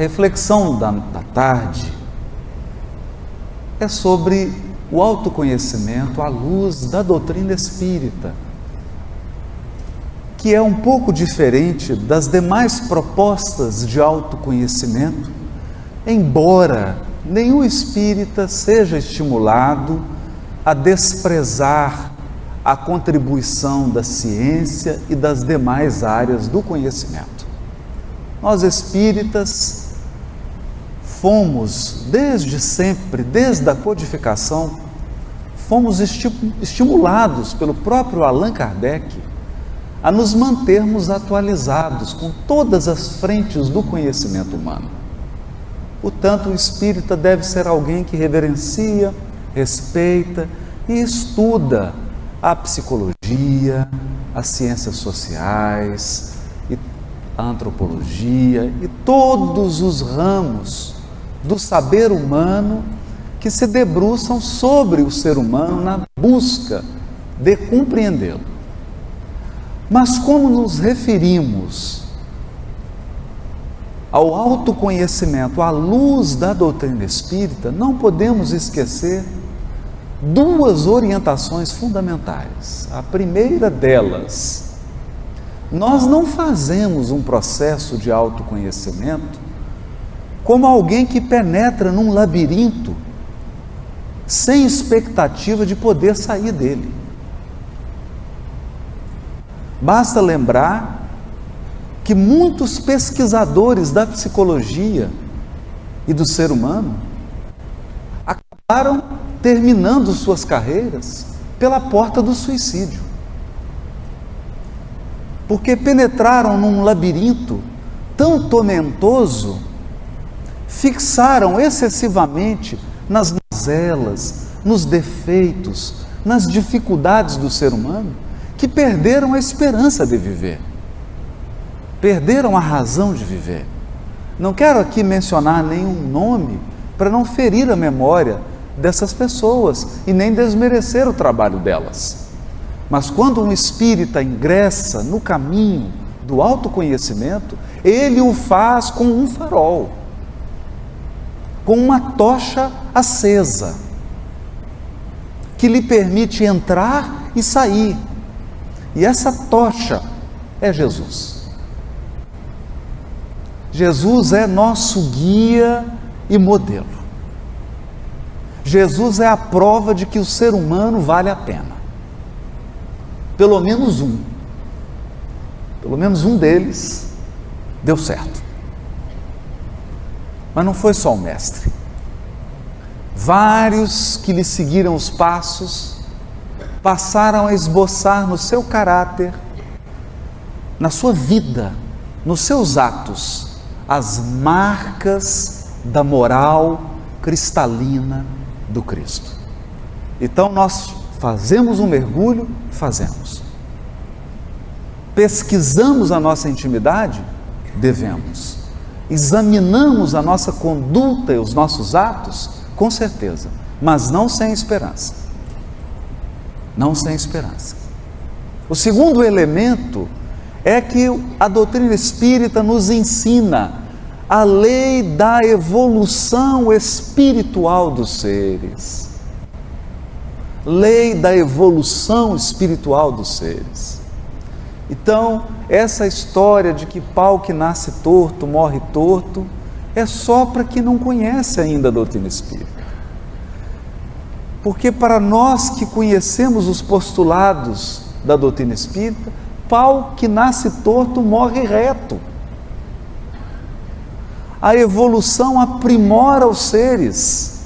reflexão da tarde é sobre o autoconhecimento à luz da doutrina espírita, que é um pouco diferente das demais propostas de autoconhecimento, embora nenhum espírita seja estimulado a desprezar a contribuição da ciência e das demais áreas do conhecimento. Nós espíritas fomos, desde sempre, desde a codificação, fomos estimulados pelo próprio Allan Kardec a nos mantermos atualizados com todas as frentes do conhecimento humano. Portanto, o espírita deve ser alguém que reverencia, respeita e estuda a psicologia, as ciências sociais, a antropologia e todos os ramos do saber humano que se debruçam sobre o ser humano na busca de compreendê-lo. Mas como nos referimos ao autoconhecimento à luz da doutrina espírita, não podemos esquecer duas orientações fundamentais. A primeira delas, nós não fazemos um processo de autoconhecimento como alguém que penetra num labirinto sem expectativa de poder sair dele. Basta lembrar que muitos pesquisadores da psicologia e do ser humano acabaram terminando suas carreiras pela porta do suicídio, porque penetraram num labirinto tão tormentoso, fixaram excessivamente nas mazelas, nos defeitos, nas dificuldades do ser humano, que perderam a esperança de viver, perderam a razão de viver. Não quero aqui mencionar nenhum nome para não ferir a memória dessas pessoas e nem desmerecer o trabalho delas. Mas quando um espírita ingressa no caminho do autoconhecimento, ele o faz com um farol, com uma tocha acesa, que lhe permite entrar e sair. E essa tocha é Jesus. Jesus é nosso guia e modelo. Jesus é a prova de que o ser humano vale a pena. Pelo menos um deles deu certo. Mas não foi só o mestre. Vários que lhe seguiram os passos passaram a esboçar no seu caráter, na sua vida, nos seus atos, as marcas da moral cristalina do Cristo. Então nós fazemos um mergulho, pesquisamos a nossa intimidade, devemos. Examinamos a nossa conduta e os nossos atos, com certeza, mas não sem esperança. Não sem esperança. O segundo elemento é que a doutrina espírita nos ensina a lei da evolução espiritual dos seres. Lei da evolução espiritual dos seres. Então, essa história de que pau que nasce torto, morre torto, é só para quem não conhece ainda a doutrina espírita. Porque para nós que conhecemos os postulados da doutrina espírita, pau que nasce torto, morre reto. A evolução aprimora os seres,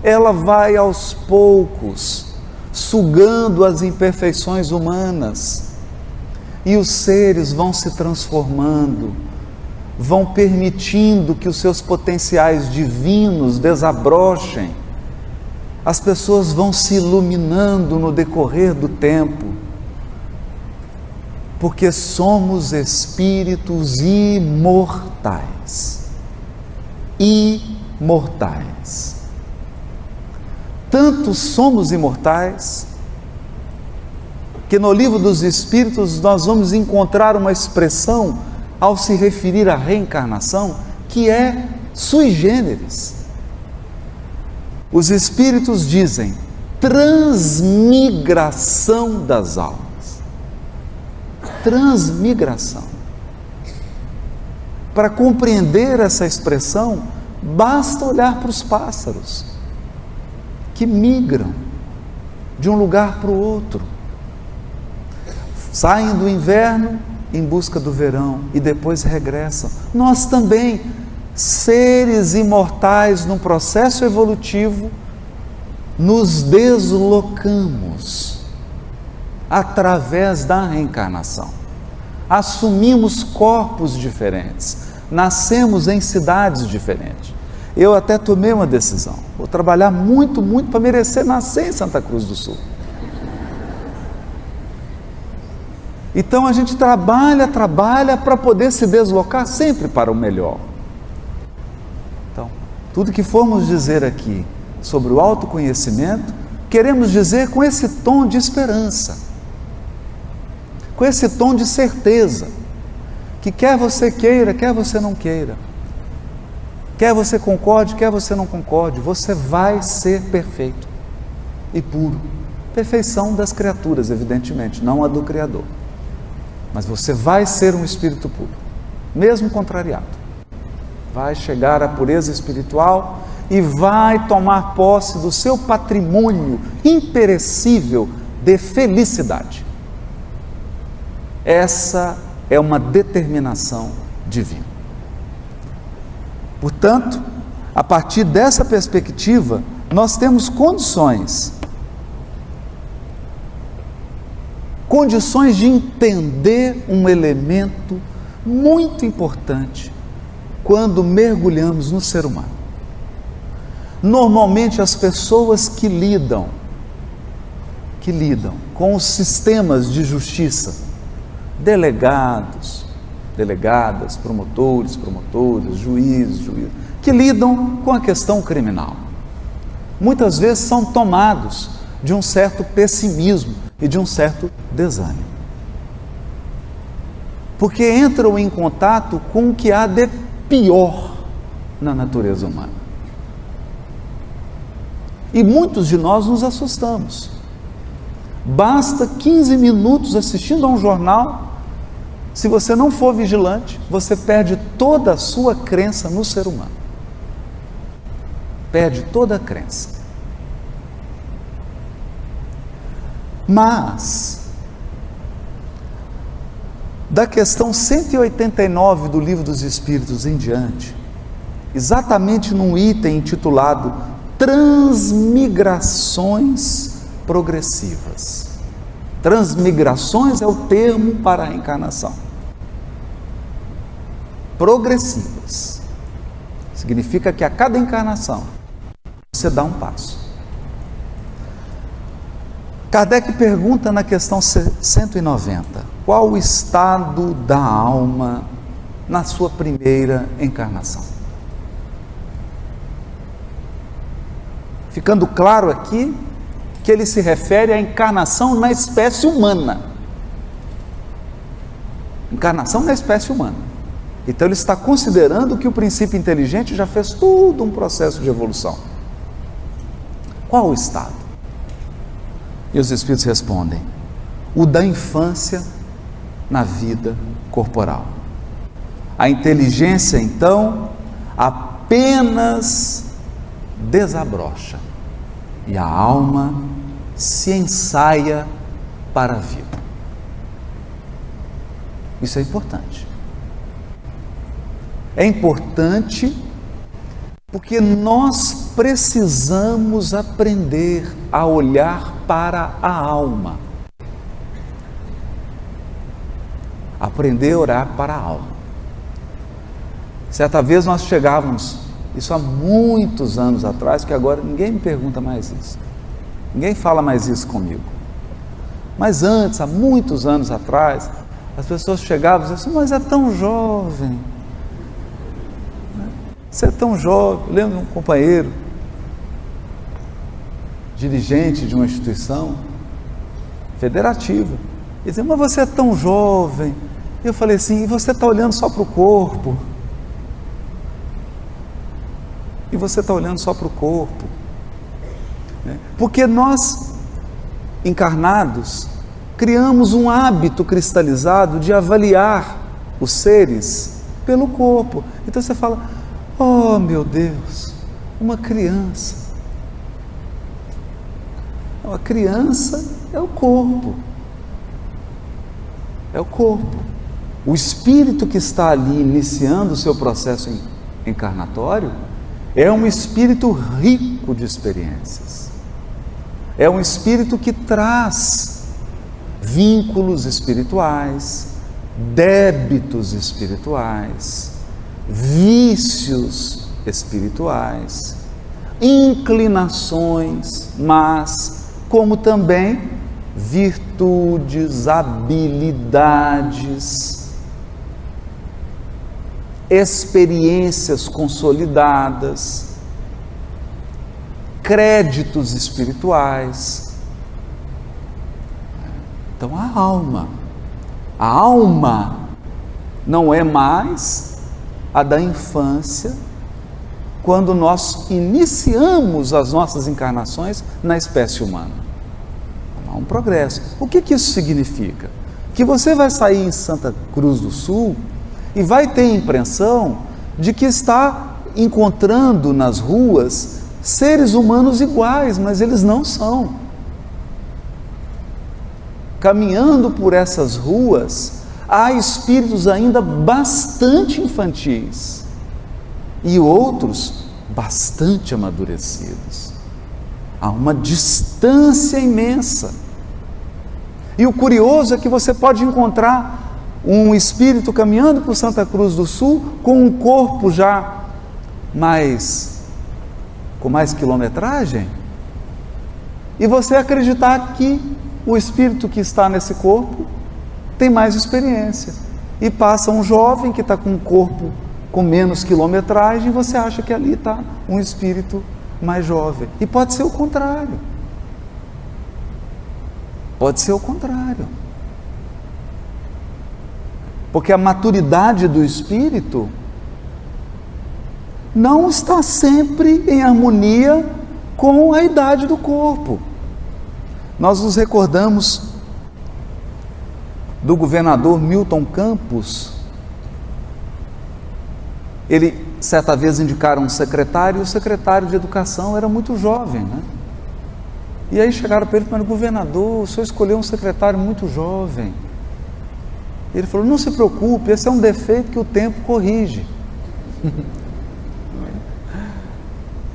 ela vai aos poucos, sugando as imperfeições humanas, e os seres vão se transformando, vão permitindo que os seus potenciais divinos desabrochem, as pessoas vão se iluminando no decorrer do tempo, porque somos espíritos imortais. Imortais. Tanto somos imortais, que no Livro dos Espíritos nós vamos encontrar uma expressão, ao se referir à reencarnação, que é sui generis. Os Espíritos dizem transmigração das almas. Transmigração. Para compreender essa expressão, basta olhar para os pássaros que migram de um lugar para o outro. Saem do inverno em busca do verão e depois regressam. Nós também, seres imortais num processo evolutivo, nos deslocamos através da reencarnação. Assumimos corpos diferentes, nascemos em cidades diferentes. Eu até tomei uma decisão, vou trabalhar muito para merecer nascer em Santa Cruz do Sul. Então a gente trabalha para poder se deslocar sempre para o melhor. Então, tudo que formos dizer aqui sobre o autoconhecimento, queremos dizer com esse tom de esperança, com esse tom de certeza, que quer você queira, quer você não queira, quer você concorde, quer você não concorde, você vai ser perfeito e puro. Perfeição das criaturas, evidentemente, não a do Criador. Mas você vai ser um espírito puro, mesmo contrariado. Vai chegar à pureza espiritual e vai tomar posse do seu patrimônio imperecível de felicidade. Essa é uma determinação divina. Portanto, a partir dessa perspectiva, nós temos condições de entender um elemento muito importante quando mergulhamos no ser humano. Normalmente as pessoas que lidam com os sistemas de justiça, delegadas, promotores, juízes, que lidam com a questão criminal, muitas vezes são tomados de um certo pessimismo e de um certo desânimo, porque entram em contato com o que há de pior na natureza humana. E muitos de nós nos assustamos. Basta 15 minutos assistindo a um jornal, se você não for vigilante, você perde toda a sua crença no ser humano. Perde toda a crença. Mas, da questão 189 do Livro dos Espíritos em diante, exatamente num item intitulado Transmigrações Progressivas. Transmigrações é o termo para a encarnação. Progressivas. Significa que a cada encarnação você dá um passo. Kardec pergunta na questão 190, qual o estado da alma na sua primeira encarnação? Ficando claro aqui que ele se refere à encarnação na espécie humana. Encarnação na espécie humana. Então ele está considerando que o princípio inteligente já fez todo um processo de evolução. Qual o estado? E os Espíritos respondem, o da infância na vida corporal. A inteligência, então, apenas desabrocha e a alma se ensaia para a vida. Isso é importante. É importante porque nós precisamos aprender a olhar para a alma. Aprender a olhar para a alma. Certa vez nós chegávamos, isso há muitos anos atrás, que agora ninguém me pergunta mais isso. Ninguém fala mais isso comigo. Mas antes, há muitos anos atrás, as pessoas chegavam e diziam assim, mas é tão jovem. Você é tão jovem. Eu lembro de um companheiro, dirigente de uma instituição federativa. Ele dizia, mas você é tão jovem. Eu falei assim, e você está olhando só para o corpo? e você está olhando só para o corpo, né? Porque nós, encarnados, criamos um hábito cristalizado de avaliar os seres pelo corpo. Então você fala: oh meu Deus, uma criança. A criança é o corpo. É o corpo. O espírito que está ali iniciando o seu processo encarnatório é um espírito rico de experiências. É um espírito que traz vínculos espirituais, débitos espirituais, vícios espirituais, inclinações, mas como também virtudes, habilidades, experiências consolidadas, créditos espirituais. Então a alma não é mais a da infância, quando nós iniciamos as nossas encarnações na espécie humana. Há um progresso. O que isso significa? Que você vai sair em Santa Cruz do Sul e vai ter a impressão de que está encontrando nas ruas seres humanos iguais, mas eles não são. Caminhando por essas ruas, há espíritos ainda bastante infantis e outros bastante amadurecidos. Há uma distância imensa. E o curioso é que você pode encontrar um espírito caminhando por Santa Cruz do Sul com um corpo já com mais quilometragem, e você acreditar que o espírito que está nesse corpo tem mais experiência. E passa um jovem que está com um corpo com menos quilometragem, e você acha que ali está um espírito mais jovem. E pode ser o contrário. Pode ser o contrário. Porque a maturidade do espírito não está sempre em harmonia com a idade do corpo. Nós nos recordamos do governador Milton Campos. Ele, certa vez, indicaram um secretário, e o secretário de educação era muito jovem, né? E aí chegaram para ele e falaram: governador, o senhor escolheu um secretário muito jovem. Ele falou: não se preocupe, esse é um defeito que o tempo corrige.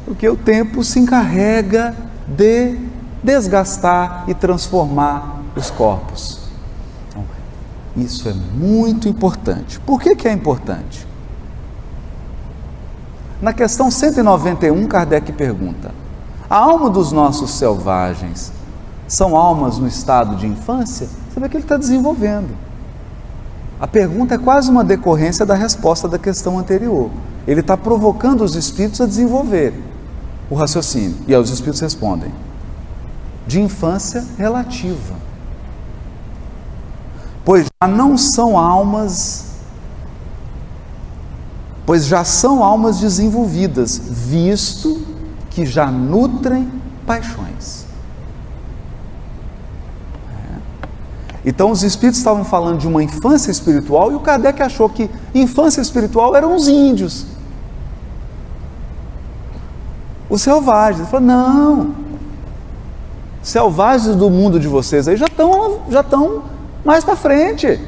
Porque o tempo se encarrega de desgastar e transformar os corpos. Então, isso é muito importante. Por que é importante? Na questão 191, Kardec pergunta: a alma dos nossos selvagens são almas no estado de infância? Você vê que ele está desenvolvendo. A pergunta é quase uma decorrência da resposta da questão anterior. Ele está provocando os espíritos a desenvolver o raciocínio. E aí os espíritos respondem: de infância relativa. Pois já são almas desenvolvidas, visto que já nutrem paixões. Então os espíritos estavam falando de uma infância espiritual, e o Kardec achou que infância espiritual eram os índios, os selvagens. Ele falou: não, selvagens do mundo de vocês aí já estão mais para frente,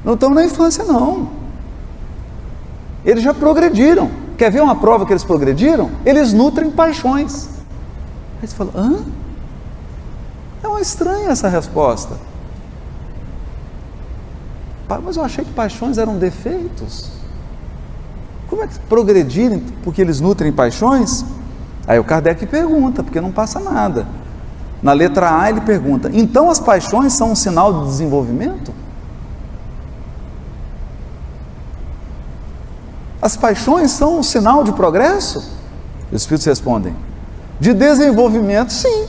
não estão na infância não, eles já progrediram. Quer ver uma prova que eles progrediram? Eles nutrem paixões. Aí você fala: hã? É uma estranha essa resposta. Mas eu achei que paixões eram defeitos. Como é que progredirem porque eles nutrem paixões? Aí o Kardec pergunta, porque não passa nada. Na letra A ele pergunta: então as paixões são um sinal de desenvolvimento? As paixões são um sinal de progresso? Os espíritos respondem: de desenvolvimento, sim.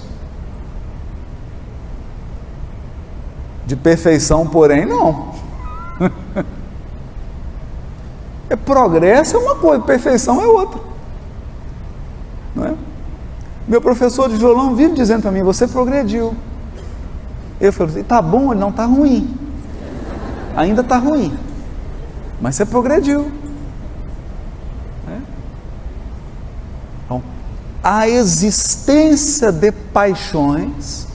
De perfeição, porém, não. Progresso é uma coisa, perfeição é outra. Não é? Meu professor de violão vive dizendo para mim: você progrediu. Eu falei: tá bom, ele não está ruim. Ainda está ruim, mas você progrediu. Então, a existência de paixões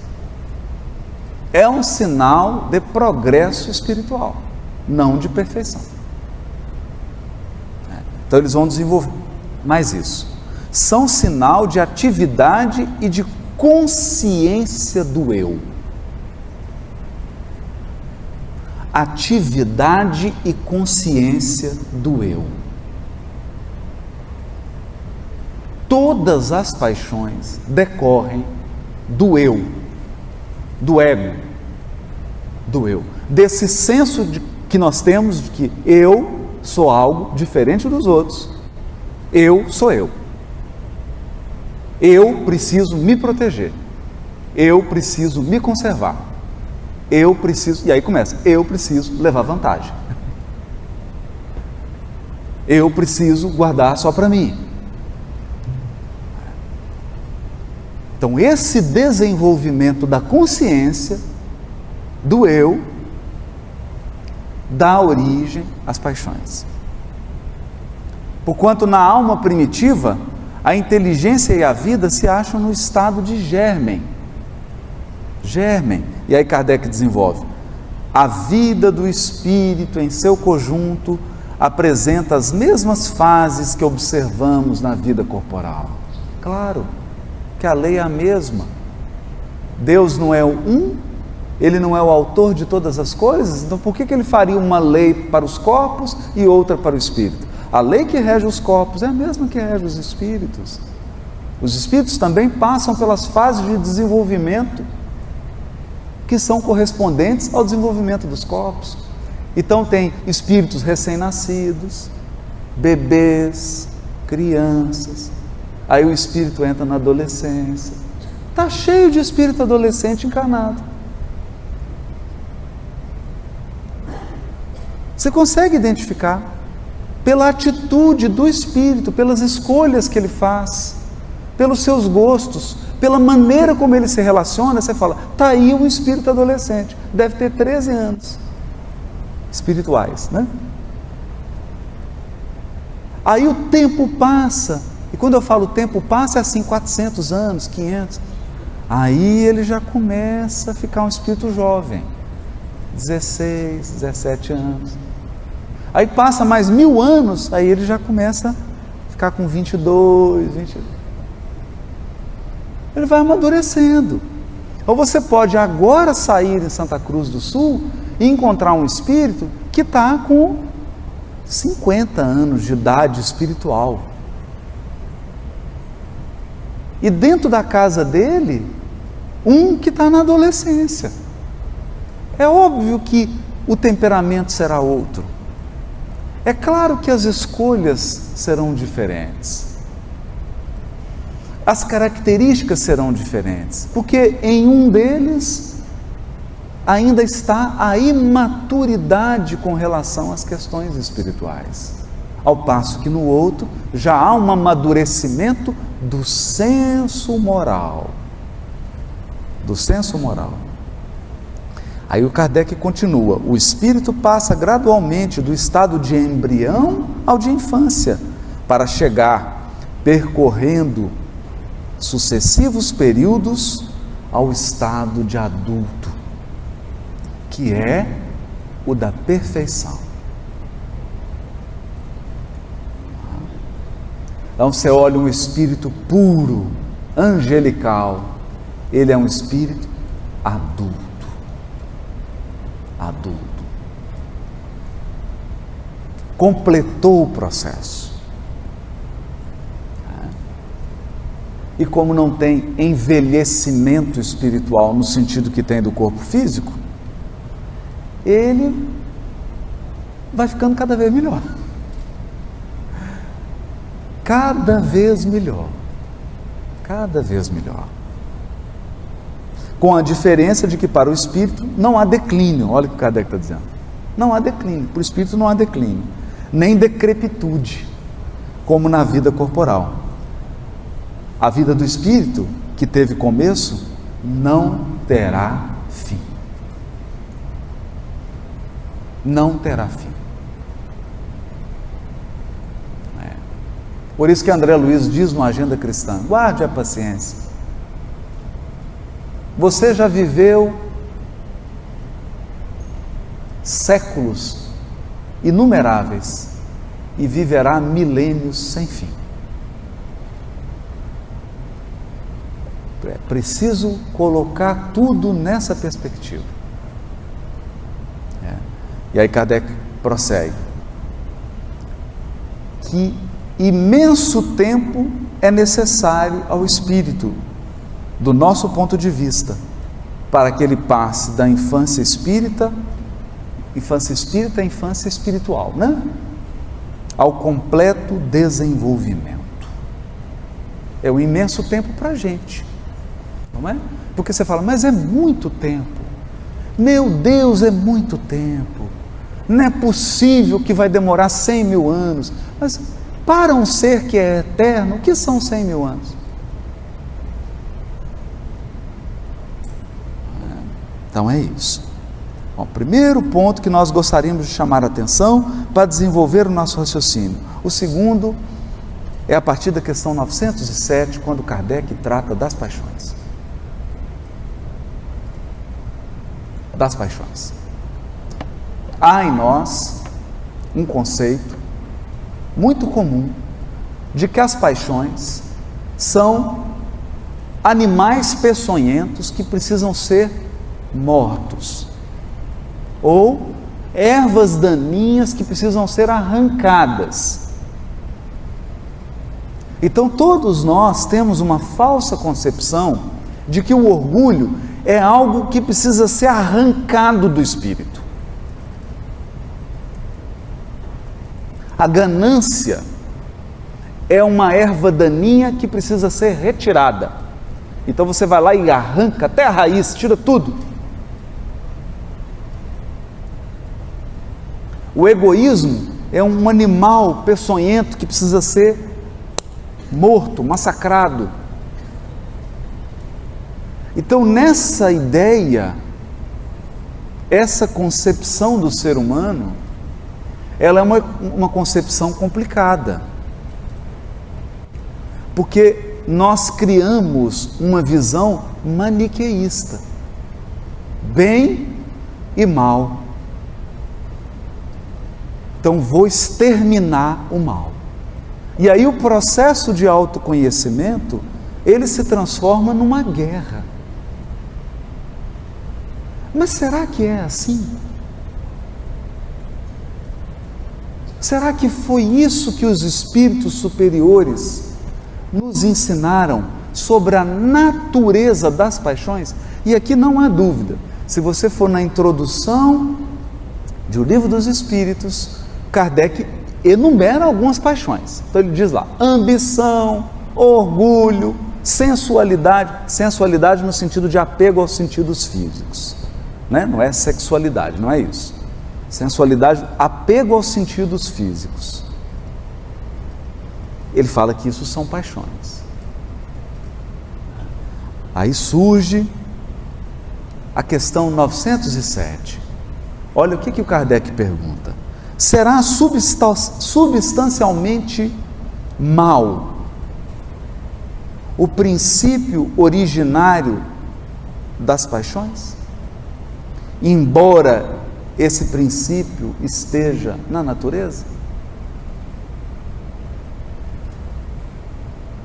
é um sinal de progresso espiritual, não de perfeição. Então eles vão desenvolver mais isso. São sinal de atividade e de consciência do eu. Atividade e consciência do eu. Todas as paixões decorrem do eu, do ego, do eu. Desse senso que nós temos de que eu sou algo diferente dos outros. Eu sou eu. Eu preciso me proteger, eu preciso me conservar, eu preciso, e aí começa, eu preciso levar vantagem, eu preciso guardar só para mim. Então esse desenvolvimento da consciência do eu dá origem às paixões. Porquanto na alma primitiva a inteligência e a vida se acham no estado de germen. Germen. E aí Kardec desenvolve: a vida do espírito em seu conjunto apresenta as mesmas fases que observamos na vida corporal. Claro que a lei é a mesma. Deus não é o um, Ele não é o autor de todas as coisas, então por que Ele faria uma lei para os corpos e outra para o espírito? A lei que rege os corpos é a mesma que rege os espíritos. Os espíritos também passam pelas fases de desenvolvimento que são correspondentes ao desenvolvimento dos corpos. Então tem espíritos recém-nascidos, bebês, crianças, aí o espírito entra na adolescência. Está cheio de espírito adolescente encarnado. Você consegue identificar pela atitude do espírito, pelas escolhas que ele faz, pelos seus gostos, pela maneira como ele se relaciona. Você fala: está aí um espírito adolescente, deve ter 13 anos, espirituais, né? Aí o tempo passa, e quando eu falo tempo passa, é assim, 400 anos, 500, aí ele já começa a ficar um espírito jovem, 16, 17 anos. Aí passa mais 1000 anos, aí ele já começa a ficar com 22, 20. Ele vai amadurecendo. Ou você pode agora sair em Santa Cruz do Sul e encontrar um espírito que está com 50 anos de idade espiritual. E dentro da casa dele, um que está na adolescência. É óbvio que o temperamento será outro. É claro que as escolhas serão diferentes. As características serão diferentes, porque em um deles ainda está a imaturidade com relação às questões espirituais, ao passo que no outro já há um amadurecimento do senso moral. Do senso moral. Aí o Kardec continua: o espírito passa gradualmente do estado de embrião ao de infância, para chegar, percorrendo sucessivos períodos, ao estado de adulto, que é o da perfeição. Então você olha um espírito puro, angelical, ele é um espírito adulto. Adulto. Completou o processo. E como não tem envelhecimento espiritual no sentido que tem do corpo físico, ele vai ficando cada vez melhor. Cada vez melhor. Cada vez melhor. Com a diferença de que para o espírito não há declínio. Olha o que o Kardec está dizendo. Não há declínio. Para o espírito não há declínio. nem decrepitude, como na vida corporal. A vida do espírito, que teve começo, não terá fim. Não terá fim. Por isso que André Luiz diz no Agenda Cristã: guarde a paciência. Você já viveu séculos inumeráveis e viverá milênios sem fim. É preciso colocar tudo nessa perspectiva. E aí Kardec prossegue: que imenso tempo é necessário ao espírito, do nosso ponto de vista, para que ele passe da infância espírita à infância espiritual, né? Ao completo desenvolvimento. É um imenso tempo para a gente, não é? Porque você fala, mas é muito tempo. Meu Deus, é muito tempo. Não é possível que vai demorar 100 mil anos. Mas para um ser que é eterno, o que são 100 mil anos? Então é isso. Bom, primeiro ponto que nós gostaríamos de chamar a atenção para desenvolver o nosso raciocínio. O segundo é a partir da questão 907, quando Kardec trata das paixões. Das paixões. Há em nós um conceito muito comum de que as paixões são animais peçonhentos que precisam ser mortos, ou ervas daninhas que precisam ser arrancadas. Então todos nós temos uma falsa concepção de que o orgulho é algo que precisa ser arrancado do espírito. A ganância é uma erva daninha que precisa ser retirada. Então você vai lá e arranca até a raiz, tira tudo. O egoísmo é um animal peçonhento que precisa ser morto, massacrado. Então, nessa ideia, essa concepção do ser humano, ela é uma concepção complicada, porque nós criamos uma visão maniqueísta, bem e mal. Então vou exterminar o mal. E aí o processo de autoconhecimento, ele se transforma numa guerra. Mas será que é assim? Será que foi isso que os espíritos superiores nos ensinaram sobre a natureza das paixões? E aqui não há dúvida. Se você for na introdução do Livro dos Espíritos, Kardec enumera algumas paixões. Então ele diz lá: ambição, orgulho, sensualidade no sentido de apego aos sentidos físicos, né? Não é sexualidade, não é isso. Sensualidade, apego aos sentidos físicos. Ele fala que isso são paixões. Aí surge a questão 907. Olha o que o Kardec pergunta: será substancialmente mal o princípio originário das paixões, embora esse princípio esteja na natureza?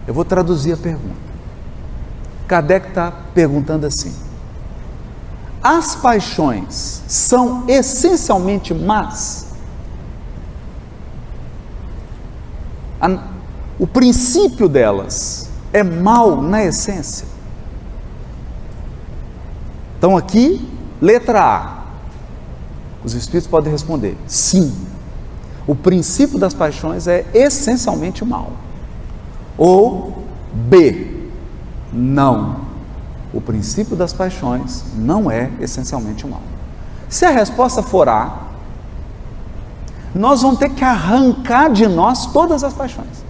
Eu vou traduzir a pergunta. Kardec está perguntando assim: as paixões são essencialmente más? O princípio delas é mal na essência? Então aqui, letra A, os espíritos podem responder: sim, o princípio das paixões é essencialmente mal. Ou B, não, o princípio das paixões não é essencialmente mal. Se a resposta for A, nós vamos ter que arrancar de nós todas as paixões.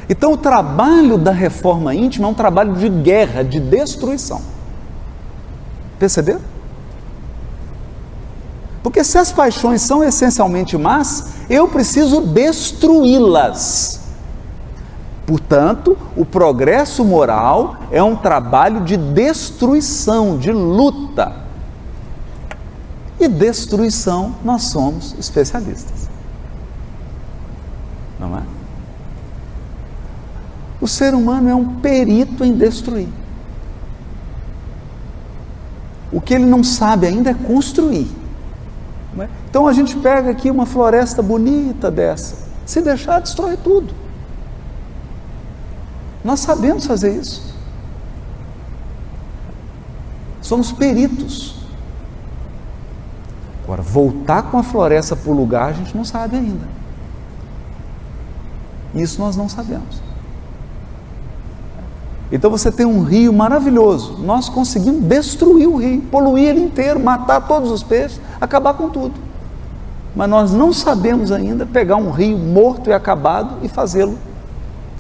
Então o trabalho da reforma íntima é um trabalho de guerra, de destruição. Perceberam? Porque se as paixões são essencialmente más, eu preciso destruí-las. Portanto, o progresso moral é um trabalho de destruição, de luta. E destruição nós somos especialistas. Não é? O ser humano é um perito em destruir. O que ele não sabe ainda é construir. Não é? Então a gente pega aqui uma floresta bonita dessa, se deixar, destrói tudo. Nós sabemos fazer isso. Somos peritos. Agora, voltar com a floresta para o lugar, a gente não sabe ainda. Isso nós não sabemos. Então você tem um rio maravilhoso, nós conseguimos destruir o rio, poluir ele inteiro, matar todos os peixes, acabar com tudo. Mas nós não sabemos ainda pegar um rio morto e acabado e fazê-lo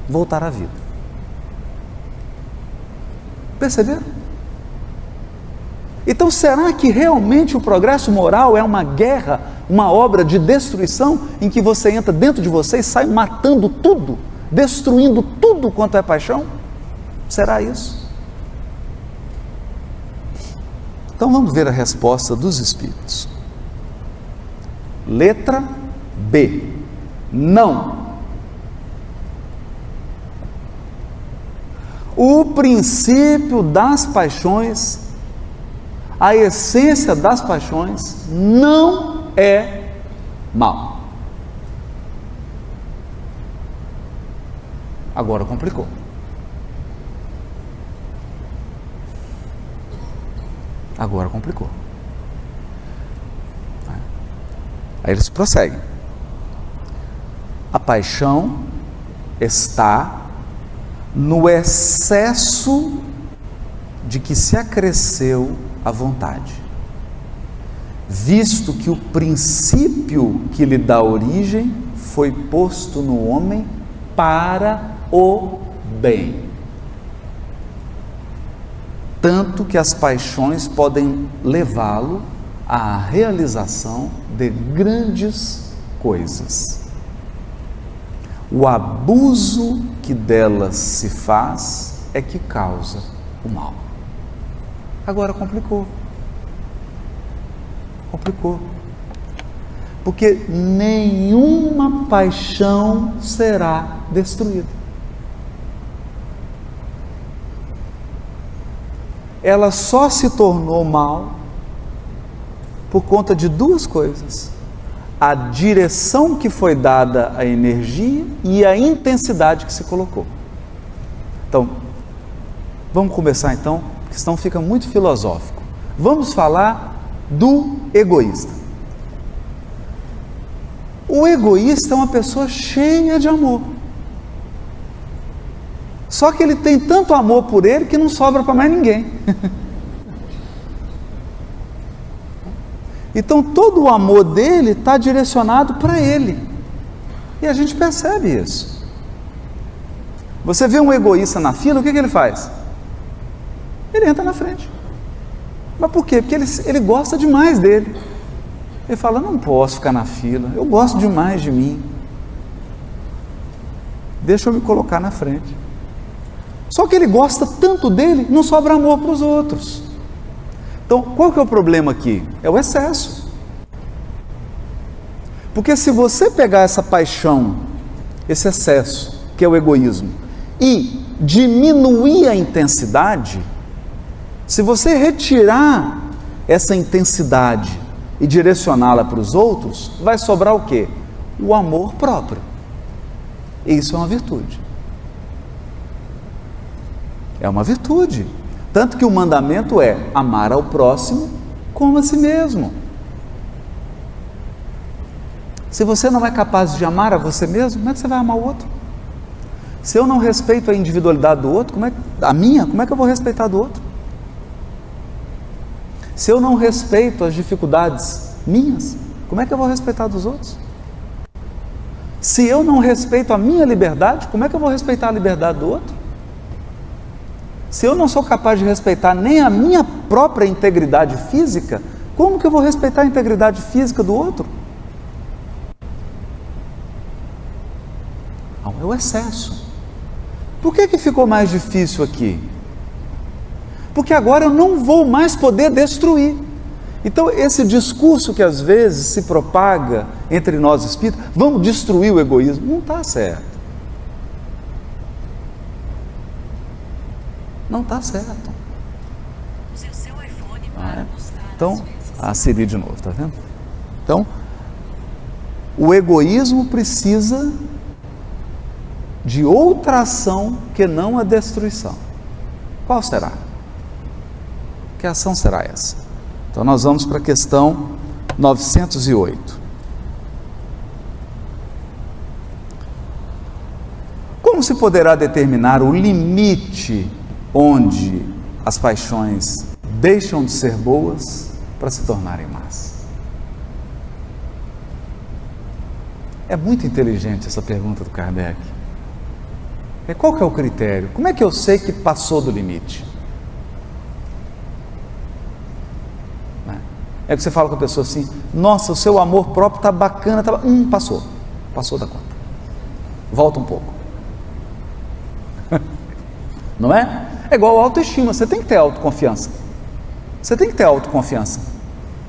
voltar à vida. Perceberam? Então será que realmente o progresso moral é uma guerra, uma obra de destruição, em que você entra dentro de você e sai matando tudo, destruindo tudo quanto é paixão? Será isso? Então vamos ver a resposta dos Espíritos. Letra B. Não. O princípio das paixões, a essência das paixões, não é mal. Agora complicou. Agora complicou. Aí eles prosseguem. A paixão está no excesso de que se acresceu a vontade, visto que o princípio que lhe dá origem foi posto no homem para o bem. Tanto que as paixões podem levá-lo à realização de grandes coisas. O abuso que delas se faz é que causa o mal. Agora complicou. Complicou. Porque nenhuma paixão será destruída. Ela só se tornou mal por conta de duas coisas: a direção que foi dada à energia e a intensidade que se colocou. Então, vamos começar então, porque senão fica muito filosófico. Vamos falar do egoísta. O egoísta é uma pessoa cheia de amor. Só que ele tem tanto amor por ele que não sobra para mais ninguém. Então todo o amor dele está direcionado para ele. E a gente percebe isso. Você vê um egoísta na fila, o que ele faz? Ele entra na frente. Mas por quê? Porque ele gosta demais dele. Ele fala, não posso ficar na fila, eu gosto demais de mim. Deixa eu me colocar na frente. Só que ele gosta tanto dele, não sobra amor para os outros. Então, qual que é o problema aqui? É o excesso. Porque se você pegar essa paixão, esse excesso, que é o egoísmo, e diminuir a intensidade, se você retirar essa intensidade e direcioná-la para os outros, vai sobrar o quê? O amor próprio. E isso é uma virtude. É uma virtude. Tanto que o mandamento é amar ao próximo como a si mesmo. Se você não é capaz de amar a você mesmo, como é que você vai amar o outro? Se eu não respeito a individualidade do outro, a minha, como é que eu vou respeitar do outro? Se eu não respeito as dificuldades minhas, como é que eu vou respeitar dos outros? Se eu não respeito a minha liberdade, como é que eu vou respeitar a liberdade do outro? Se eu não sou capaz de respeitar nem a minha própria integridade física, como que eu vou respeitar a integridade física do outro? Não, é o excesso. Por que ficou mais difícil aqui? Porque agora eu não vou mais poder destruir. Então esse discurso que às vezes se propaga entre nós espíritas, vamos destruir o egoísmo, não está certo. Não está certo. Use o seu iPhone para postar. Então, a Siri de novo, tá vendo? Então, o egoísmo precisa de outra ação que não a destruição. Qual será? Que ação será essa? Então nós vamos para a questão 908. Como se poderá determinar o limite onde as paixões deixam de ser boas para se tornarem más? É muito inteligente essa pergunta do Kardec. Qual que é o critério? Como é que eu sei que passou do limite? É que você fala com a pessoa assim, nossa, o seu amor próprio está bacana, passou da conta, volta um pouco. Não é? É igual a autoestima, você tem que ter autoconfiança,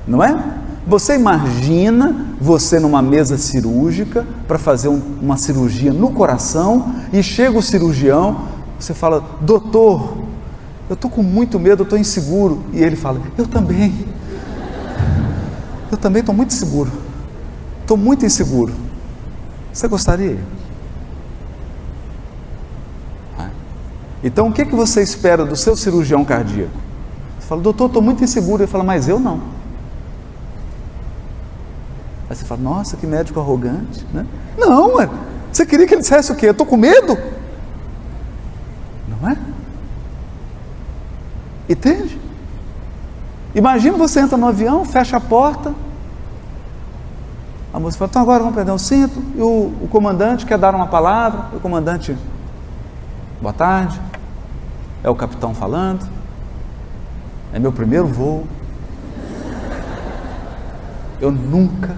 não é? Você imagina você numa mesa cirúrgica para fazer uma cirurgia no coração e chega o cirurgião, você fala, doutor, eu estou com muito medo, eu estou inseguro, e ele fala, eu também estou muito inseguro, você gostaria? Então o que você espera do seu cirurgião cardíaco? Você fala, doutor, estou muito inseguro, ele fala, mas eu não. Aí você fala, nossa, que médico arrogante, né? Não, você queria que ele dissesse o quê? Eu estou com medo? Não é? Entende? Imagina você entra no avião, fecha a porta, a moça fala, então agora vamos perder o cinto, e o comandante quer dar uma palavra, o comandante, boa tarde, é o capitão falando, é meu primeiro voo, eu nunca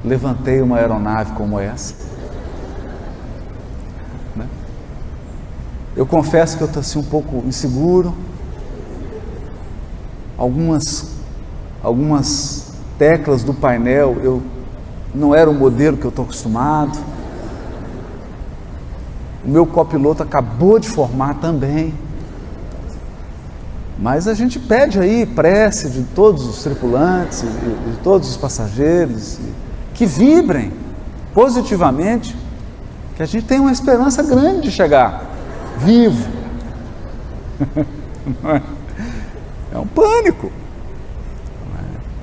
levantei uma aeronave como essa, né? Eu confesso que eu estou assim um pouco inseguro, algumas teclas do painel, eu não era o modelo que eu estou acostumado, o meu copiloto acabou de formar também, mas a gente pede aí prece de todos os tripulantes, de todos os passageiros, que vibrem positivamente, que a gente tem uma esperança grande de chegar vivo. É um pânico.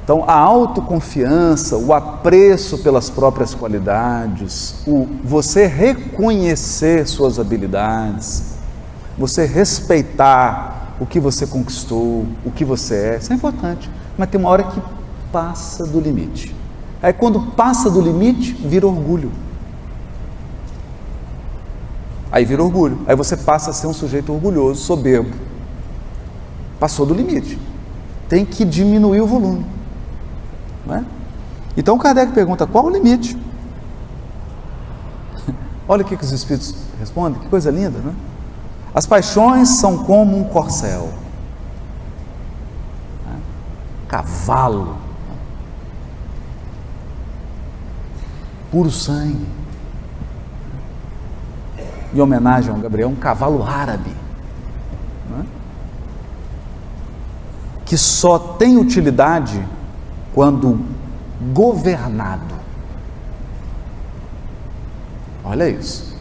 Então a autoconfiança, o apreço pelas próprias qualidades, você reconhecer suas habilidades, você respeitar o que você conquistou, o que você é, isso é importante, mas tem uma hora que passa do limite. Aí quando passa do limite, vira orgulho. Aí vira orgulho, aí você passa a ser um sujeito orgulhoso, soberbo. Passou do limite, tem que diminuir o volume, não é? Então Kardec pergunta, qual o limite? Olha o que os Espíritos respondem, que coisa linda, não é? As paixões são como um corcel, né? Cavalo, puro sangue, em homenagem ao Gabriel, um cavalo árabe, né? Que só tem utilidade quando governado. Olha isso.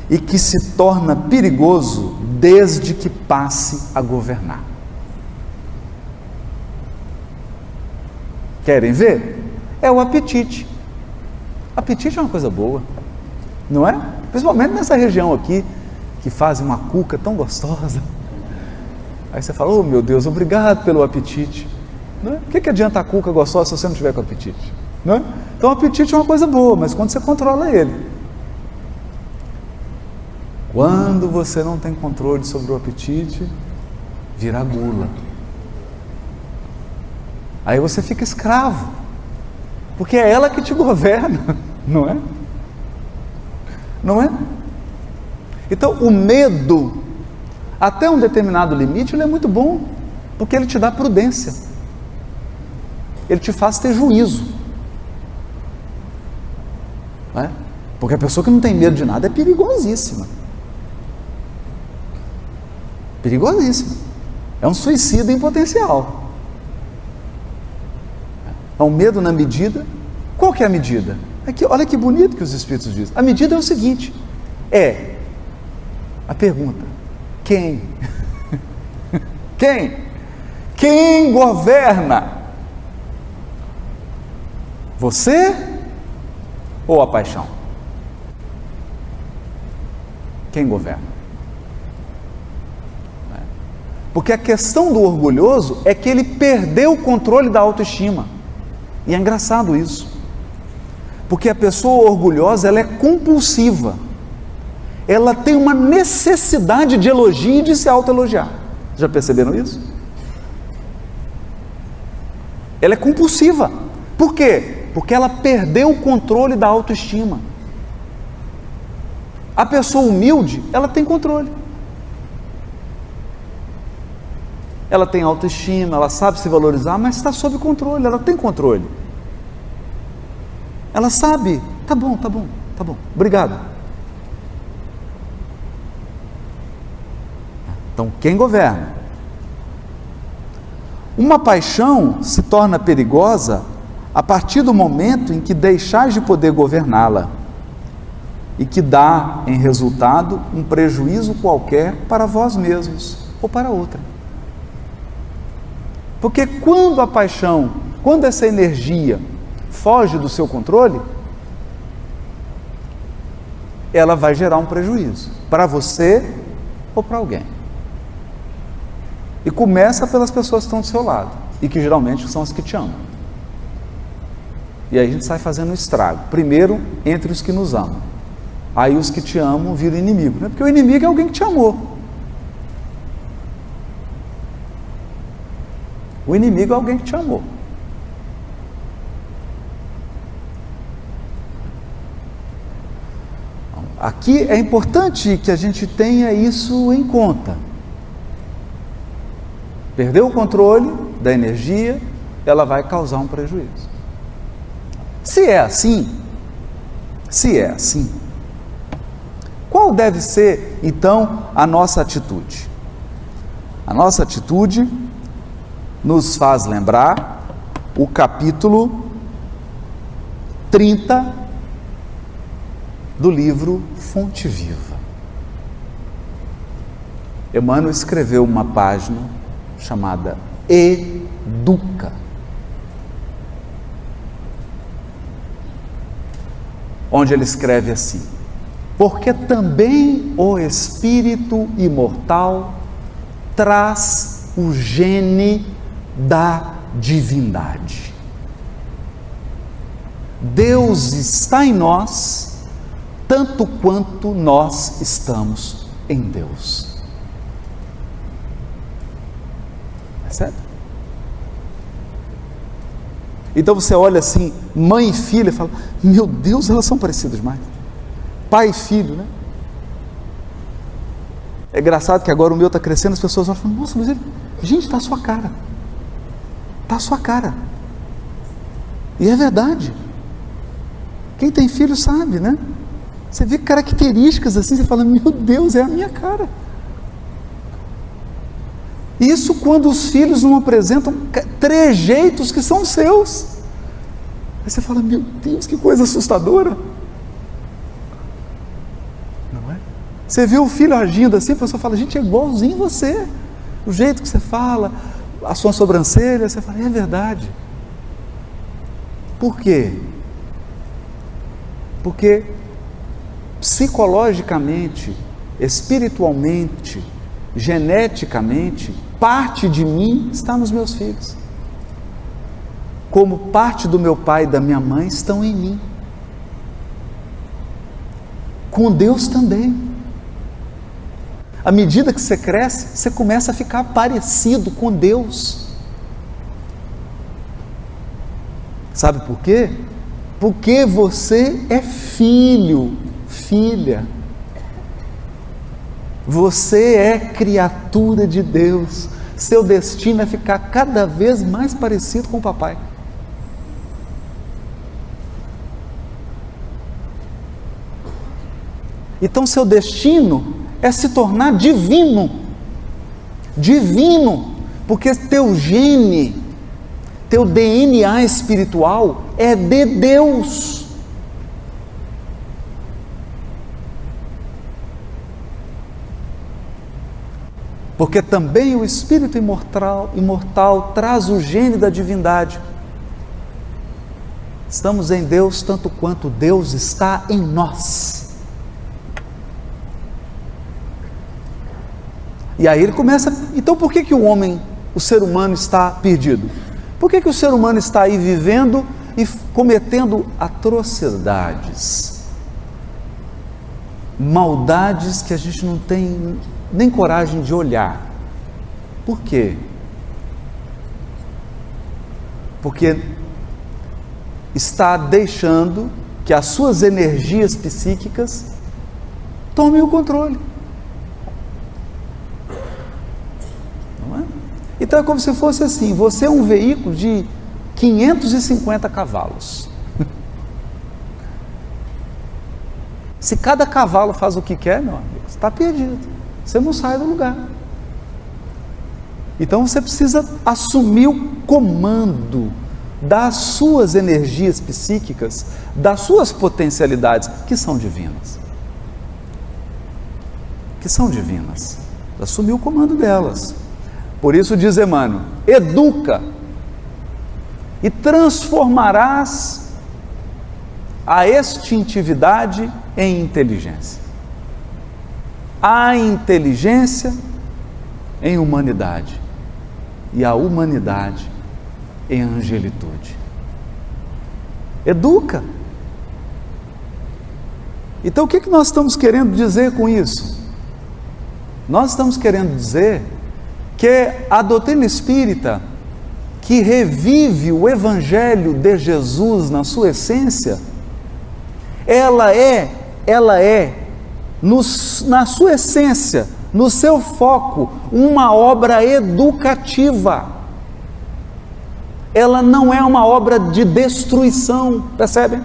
E que se torna perigoso desde que passe a governar. Querem ver? É o apetite. Apetite é uma coisa boa, não é? Principalmente nessa região aqui, que fazem uma cuca tão gostosa. Aí você fala, oh meu Deus, obrigado pelo apetite. Não é? O que adianta a cuca gostosa se você não tiver com apetite? Não é? Então o apetite é uma coisa boa, mas quando você controla ele. Quando você não tem controle sobre o apetite, vira gula. Aí você fica escravo, porque é ela que te governa, não é? Não é? Então o medo, até um determinado limite, ele é muito bom, porque ele te dá prudência, ele te faz ter juízo, não é? Porque a pessoa que não tem medo de nada é perigosíssima. Perigosíssima. É um suicida em potencial. É um medo na medida. Qual que é a medida? Aqui, olha que bonito que os Espíritos dizem. A medida é o seguinte: é a pergunta: quem? Quem? Quem governa? Você ou a paixão? Quem governa? Porque a questão do orgulhoso é que ele perdeu o controle da autoestima. E é engraçado isso. Porque a pessoa orgulhosa, ela é compulsiva. Ela tem uma necessidade de elogio e de se autoelogiar. Já perceberam isso? Ela é compulsiva. Por quê? Porque ela perdeu o controle da autoestima. A pessoa humilde, ela tem controle. Ela tem autoestima, ela sabe se valorizar, mas está sob controle, ela tem controle. Ela sabe, tá bom, obrigado. Então, quem governa? Uma paixão se torna perigosa a partir do momento em que deixais de poder governá-la e que dá, em resultado, um prejuízo qualquer para vós mesmos ou para outra. Porque quando a paixão, quando essa energia foge do seu controle, ela vai gerar um prejuízo para você ou para alguém. E começa pelas pessoas que estão do seu lado e que geralmente são as que te amam. E aí a gente sai fazendo um estrago. Primeiro, entre os que nos amam. Aí os que te amam viram inimigo, né? Porque o inimigo é alguém que te amou. O inimigo é alguém que te amou. Aqui é importante que a gente tenha isso em conta. Perdeu o controle da energia, ela vai causar um prejuízo. Se é assim, qual deve ser então a nossa atitude? A nossa atitude nos faz lembrar o capítulo 30 do livro Fonte Viva. Emmanuel escreveu uma página chamada Educa, onde ele escreve assim: porque também o espírito imortal traz o gene da divindade. Deus está em nós, tanto quanto nós estamos em Deus. É certo? Então você olha assim, mãe e filha, e fala: meu Deus, elas são parecidas demais. Pai e filho, né? É engraçado que agora o meu está crescendo, as pessoas falam: nossa, mas ele, gente, está a sua cara. Está a sua cara. E é verdade. Quem tem filho sabe, né? Você vê características assim, você fala: meu Deus, é a minha cara. Isso quando os filhos não apresentam trejeitos que são seus. Aí você fala: meu Deus, que coisa assustadora. Não é? Você vê o filho agindo assim, a pessoa fala: gente, é igualzinho você. O jeito que você fala, a sua sobrancelha, você fala: é verdade. Por quê? Porque psicologicamente, espiritualmente, geneticamente, parte de mim está nos meus filhos, como parte do meu pai e da minha mãe estão em mim. Com Deus também. À medida que você cresce, você começa a ficar parecido com Deus. Sabe por quê? Porque você é filho, filha. Você é criatura de Deus. Seu destino é ficar cada vez mais parecido com o papai. Então seu destino é se tornar divino. Divino, porque teu gene, teu DNA espiritual é de Deus. Porque também o Espírito imortal traz o gene da divindade. Estamos em Deus tanto quanto Deus está em nós. E aí ele começa, então por que o ser humano está perdido? Por que o ser humano está aí vivendo e cometendo atrocidades? Maldades que a gente não tem nem coragem de olhar. Por quê? Porque está deixando que as suas energias psíquicas tomem o controle. Não é? Então é como se fosse assim, você é um veículo de 550 cavalos. Se cada cavalo faz o que quer, meu amigo, você está perdido. Você não sai do lugar. Então você precisa assumir o comando das suas energias psíquicas, das suas potencialidades, que são divinas. Que são divinas. Assumir o comando delas. Por isso diz Emmanuel, educa e transformarás a instintividade em inteligência. A inteligência em humanidade e a humanidade em angelitude. Educa. Então o que nós estamos querendo dizer com isso? Nós estamos querendo dizer que a doutrina espírita, que revive o Evangelho de Jesus na sua essência, ela é na sua essência, no seu foco, uma obra educativa. Ela não é uma obra de destruição, percebem?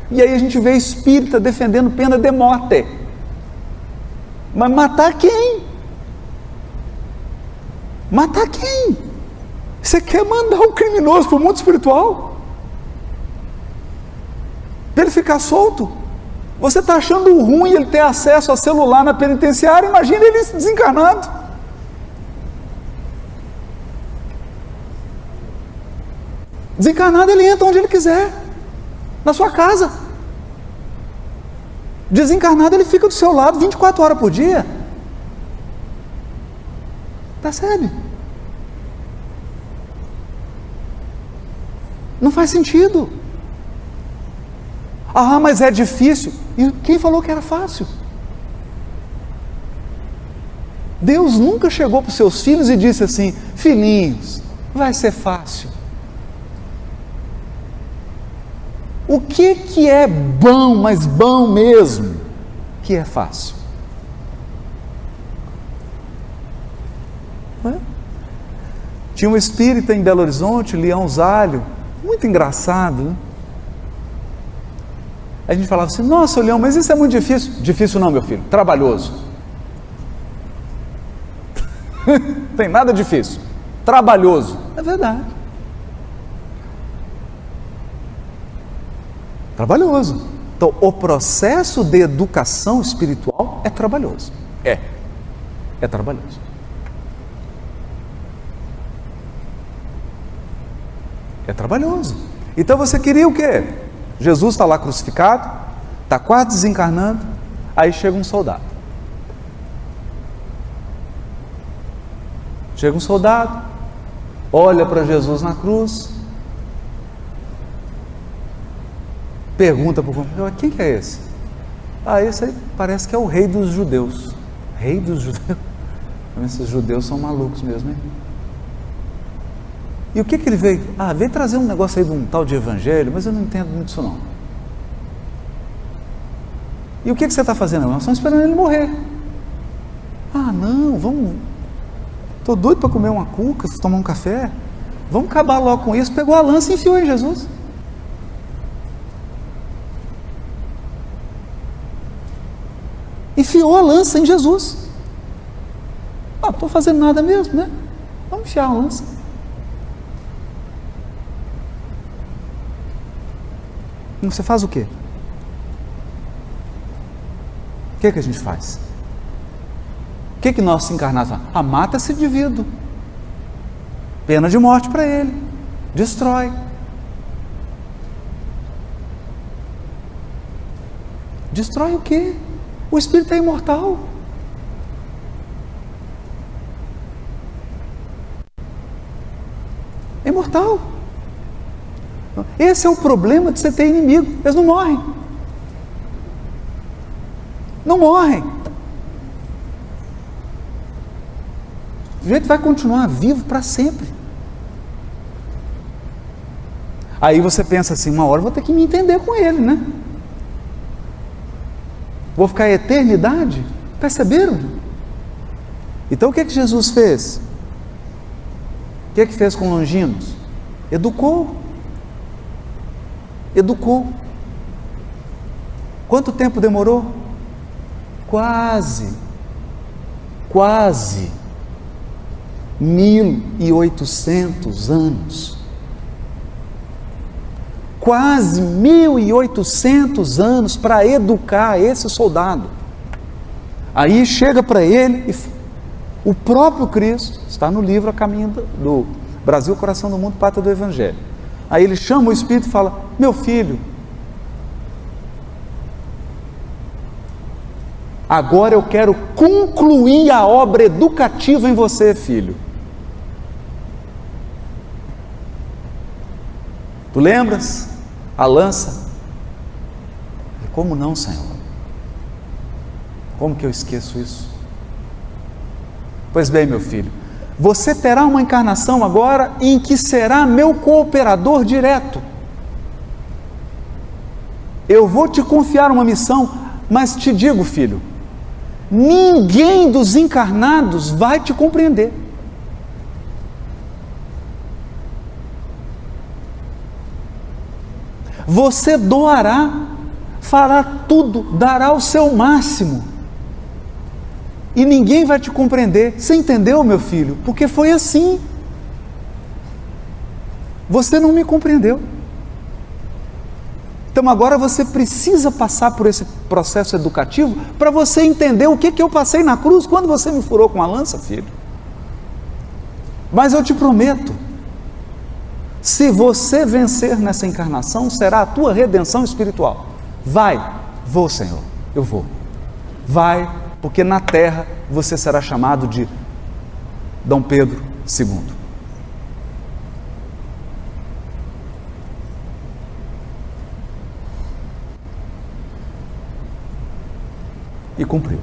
E aí a gente vê espírita defendendo pena de morte. Mas matar quem? Matar quem? Você quer mandar o criminoso para o mundo espiritual? Para ele ficar solto? Você está achando ruim ele ter acesso a celular na penitenciária? Imagina ele desencarnado. Desencarnado ele entra onde ele quiser, na sua casa. Desencarnado ele fica do seu lado 24 horas por dia. Percebe? Não faz sentido. Ah, mas é difícil. E quem falou que era fácil? Deus nunca chegou para os seus filhos e disse assim: filhinhos, vai ser fácil. O que é bom, mas bom mesmo, que é fácil? Não é? Tinha um espírita em Belo Horizonte, Leão Zálio, muito engraçado, né? A gente falava assim: nossa, Leão, mas isso é muito difícil. Difícil não, meu filho, trabalhoso. Tem nada difícil, trabalhoso. É verdade. Trabalhoso. Então, o processo de educação espiritual é trabalhoso. É trabalhoso. É trabalhoso. Então você queria o quê? Jesus está lá crucificado, está quase desencarnando, aí chega um soldado. Chega um soldado, olha para Jesus na cruz, pergunta para o companheiro: quem que é esse? Esse aí parece que é o rei dos judeus. Rei dos judeus? Esses judeus são malucos mesmo, hein? E o que ele veio? Veio trazer um negócio aí de um tal de evangelho, mas eu não entendo muito isso não. E o que você está fazendo? Nós estamos esperando ele morrer. Não, vamos... Estou doido para comer uma cuca, tomar um café. Vamos acabar logo com isso. Pegou a lança e enfiou em Jesus. Enfiou a lança em Jesus. Não estou fazendo nada mesmo, né? Vamos enfiar a lança. E você faz o quê? O que a gente faz? O que nossos encarnados fazem? Mata esse indivíduo. Pena de morte para ele. Destrói. Destrói o quê? O espírito é imortal. É imortal. Esse é o problema de você ter inimigo. Eles não morrem. Não morrem. O jeito vai continuar vivo para sempre. Aí você pensa assim: uma hora eu vou ter que me entender com ele, né? Vou ficar a eternidade? Perceberam? Então o que Jesus fez? O que fez com Longinos? Educou. Educou. Quanto tempo demorou? Quase 1.800 anos. Quase 1.800 anos para educar esse soldado. Aí chega para ele o próprio Cristo, está no livro A Caminho do Brasil, Coração do Mundo, Pátria do Evangelho. Aí ele chama o Espírito e fala: meu filho, agora eu quero concluir a obra educativa em você, filho. Tu lembras? A lança. Como não, Senhor? Como que eu esqueço isso? Pois bem, meu filho, você terá uma encarnação agora em que será meu cooperador direto. Eu vou te confiar uma missão, mas te digo, filho, ninguém dos encarnados vai te compreender. Você doará, fará tudo, dará o seu máximo, e ninguém vai te compreender. Você entendeu, meu filho? Porque foi assim. Você não me compreendeu. Então agora você precisa passar por esse processo educativo para você entender o que eu passei na cruz quando você me furou com a lança, filho. Mas eu te prometo, se você vencer nessa encarnação, será a tua redenção espiritual. Vou, Senhor, eu vou. Vai, porque na terra você será chamado de Dom Pedro II. E cumpriu.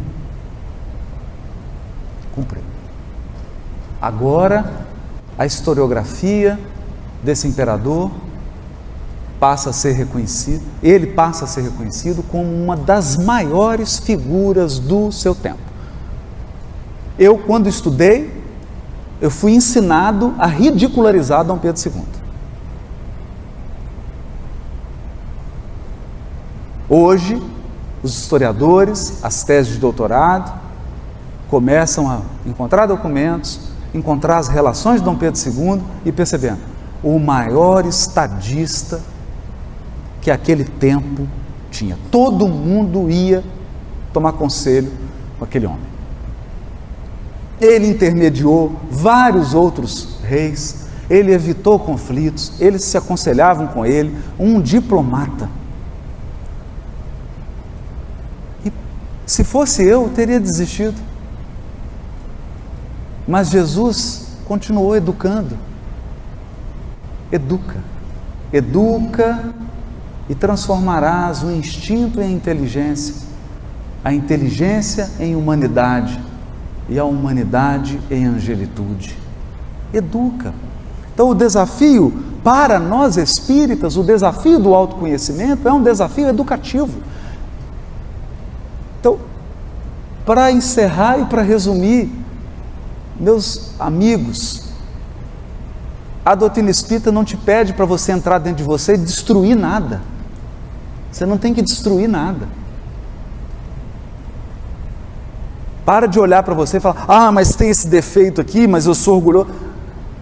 Cumpriu. Agora, a historiografia desse imperador passa a ser reconhecido, ele passa a ser reconhecido como uma das maiores figuras do seu tempo. Eu, quando estudei, eu fui ensinado a ridicularizar Dom Pedro II. Hoje, os historiadores, as teses de doutorado, começam a encontrar documentos, encontrar as relações de Dom Pedro II e percebendo, o maior estadista que aquele tempo tinha. Todo mundo ia tomar conselho com aquele homem. Ele intermediou vários outros reis, ele evitou conflitos, eles se aconselhavam com ele, um diplomata. E se fosse eu teria desistido. Mas Jesus continuou educando. Educa. Educa e transformarás o instinto em inteligência, a inteligência em humanidade e a humanidade em angelitude. Educa. Então o desafio para nós espíritas, o desafio do autoconhecimento é um desafio educativo. Então, para encerrar e para resumir, meus amigos, a doutrina espírita não te pede para você entrar dentro de você e destruir nada. Você não tem que destruir nada. Para de olhar para você e falar, ah, mas tem esse defeito aqui, mas eu sou orgulhoso.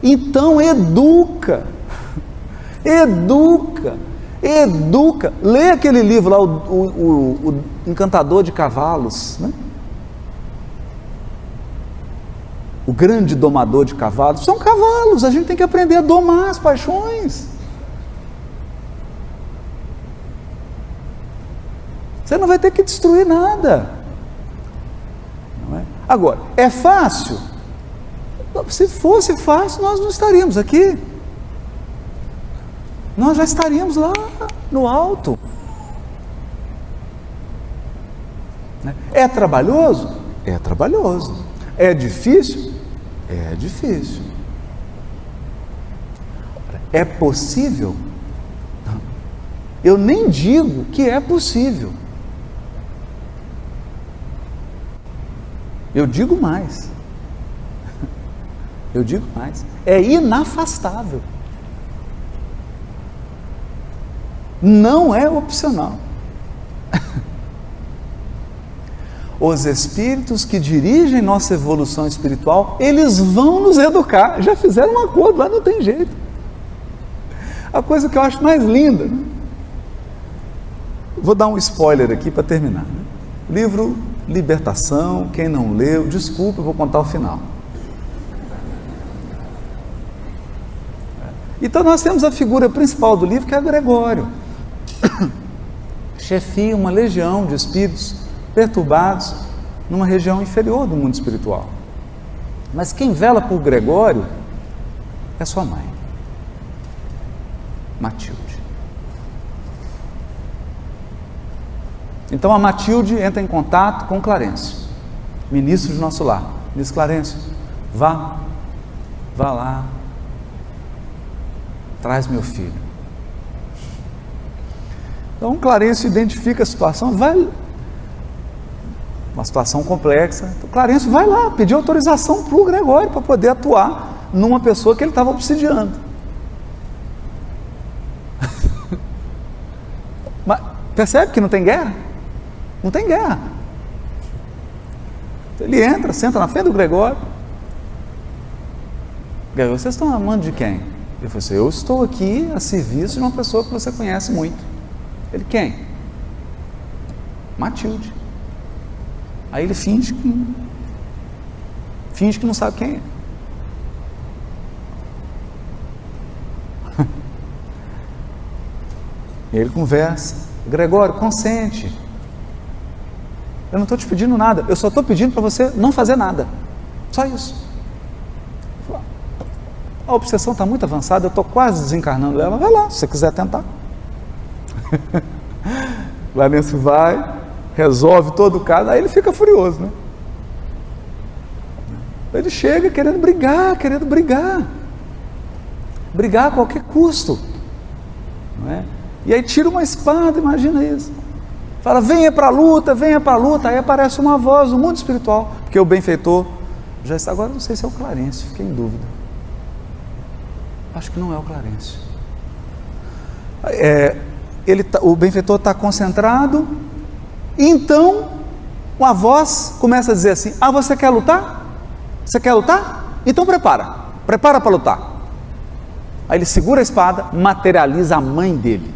Então educa, educa, educa. Lê aquele livro lá, o Encantador de Cavalos, né? O grande domador de cavalos. São cavalos, a gente tem que aprender a domar as paixões. Você não vai ter que destruir nada. Não é? Agora, é fácil? Se fosse fácil, nós não estaríamos aqui. Nós já estaríamos lá no alto. É trabalhoso? É trabalhoso. É difícil? É difícil. É possível? Eu nem digo que é possível. Eu digo mais. Eu digo mais. É inafastável. Não é opcional. Os espíritos que dirigem nossa evolução espiritual, eles vão nos educar. Já fizeram um acordo, lá não tem jeito. A coisa que eu acho mais linda, né? Vou dar um spoiler aqui para terminar, né? Livro Libertação, quem não leu, desculpa, eu vou contar o final. Então nós temos a figura principal do livro, que é Gregório. Chefia uma legião de espíritos perturbados numa região inferior do mundo espiritual. Mas quem vela por Gregório é sua mãe, Matilde. Então a Matilde entra em contato com Clarencio, ministro de nosso lar. Diz: Clarencio, vá lá, traz meu filho. Então Clarencio identifica a situação, uma situação complexa. Então, Clarencio vai lá pedir autorização para o Gregório para poder atuar numa pessoa que ele estava obsidiando. Mas percebe que não tem guerra? Não tem guerra. Ele entra, senta na frente do Gregório. Gregório, vocês estão amando de quem? Ele falou assim: eu estou aqui a serviço de uma pessoa que você conhece muito. Ele: quem? Matilde. Aí ele finge que não sabe quem é. E ele conversa: Gregório, consente. Eu não estou te pedindo nada, eu só estou pedindo para você não fazer nada. Só isso. A obsessão está muito avançada, eu estou quase desencarnando ela. Vai lá, se você quiser tentar. Clarencio vai, resolve todo o caso, aí ele fica furioso, né? Ele chega querendo brigar a qualquer custo, não é? E aí tira uma espada, imagina isso, fala: venha para a luta, aí aparece uma voz do mundo espiritual, porque o benfeitor já está. Agora não sei se é o Clarencio, fiquei em dúvida, acho que não é o Clarencio. O benfeitor está concentrado. Então uma voz começa a dizer assim: ah, você quer lutar? Você quer lutar? Então prepara para lutar. Aí ele segura a espada, materializa a mãe dele.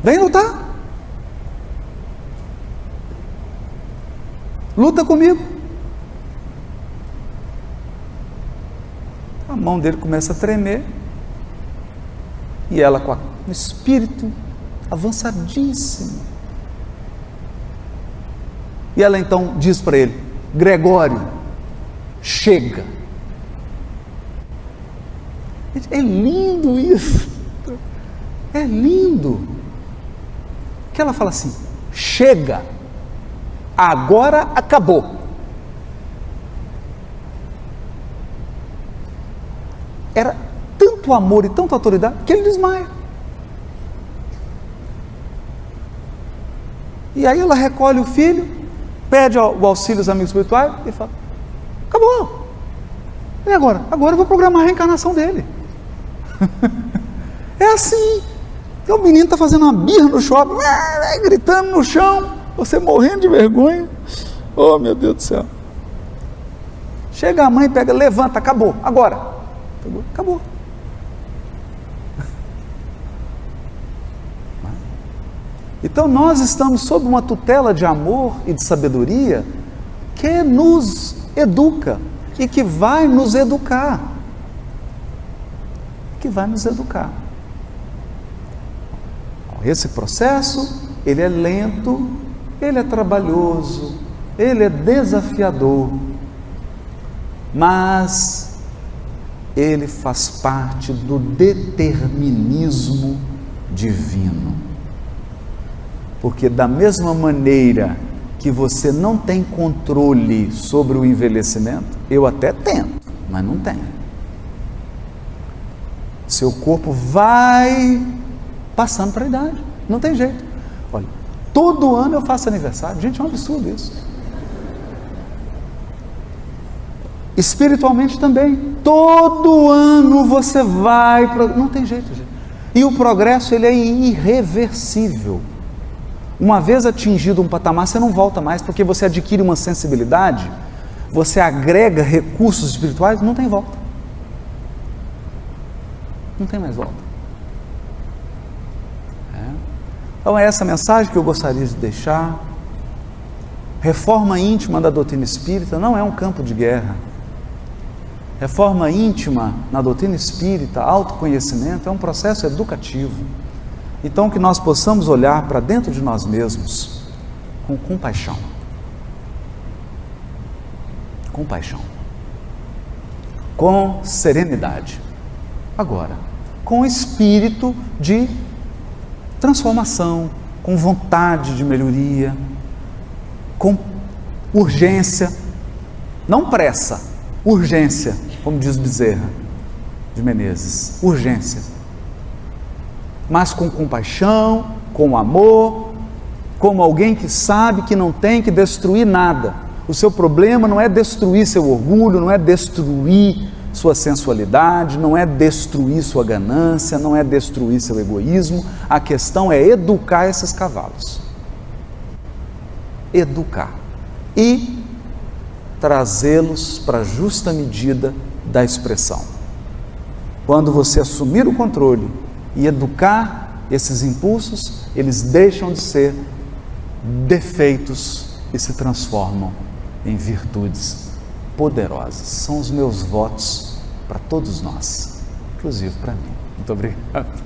Vem lutar, luta comigo. A mão dele começa a tremer, e ela, com um espírito avançadíssimo, e ela então diz para ele: Gregório, chega. É lindo isso. É lindo. Que ela fala assim: chega, agora acabou. Era tanto amor e tanta autoridade que ele desmaia. E aí ela recolhe o filho, pede o auxílio dos amigos espirituais e fala: acabou. E agora? Agora eu vou programar a reencarnação dele. É assim. O menino está fazendo uma birra no shopping, gritando no chão, você morrendo de vergonha. Oh, meu Deus do céu. Chega a mãe, pega, levanta, acabou, agora. Acabou. Então nós estamos sob uma tutela de amor e de sabedoria que nos educa e que vai nos educar. Esse processo, ele é lento, ele é trabalhoso, ele é desafiador, mas ele faz parte do determinismo divino. Porque da mesma maneira que você não tem controle sobre o envelhecimento, eu até tento, mas não tenho. Seu corpo vai passando para a idade, não tem jeito. Olha, todo ano eu faço aniversário, gente, é um absurdo isso. Espiritualmente também, todo ano você vai, não tem jeito, gente. E o progresso, ele é irreversível. Uma vez atingido um patamar, você não volta mais, porque você adquire uma sensibilidade, você agrega recursos espirituais, não tem volta. Não tem mais volta. Então é essa mensagem que eu gostaria de deixar. Reforma íntima da doutrina espírita não é um campo de guerra. Reforma íntima na doutrina espírita, autoconhecimento, é um processo educativo. Então que nós possamos olhar para dentro de nós mesmos com compaixão. Com serenidade. Agora, com espírito de transformação, com vontade de melhoria, com urgência, não pressa, urgência, como diz Bezerra de Menezes, urgência, mas com compaixão, com amor, como alguém que sabe que não tem que destruir nada. O seu problema não é destruir seu orgulho, não é destruir sua sensualidade, não é destruir sua ganância, não é destruir seu egoísmo. A questão é educar esses cavalos. Educar. E trazê-los para a justa medida da expressão. Quando você assumir o controle e educar esses impulsos, eles deixam de ser defeitos e se transformam em virtudes poderosas. São os meus votos para todos nós, inclusive para mim. Muito obrigado.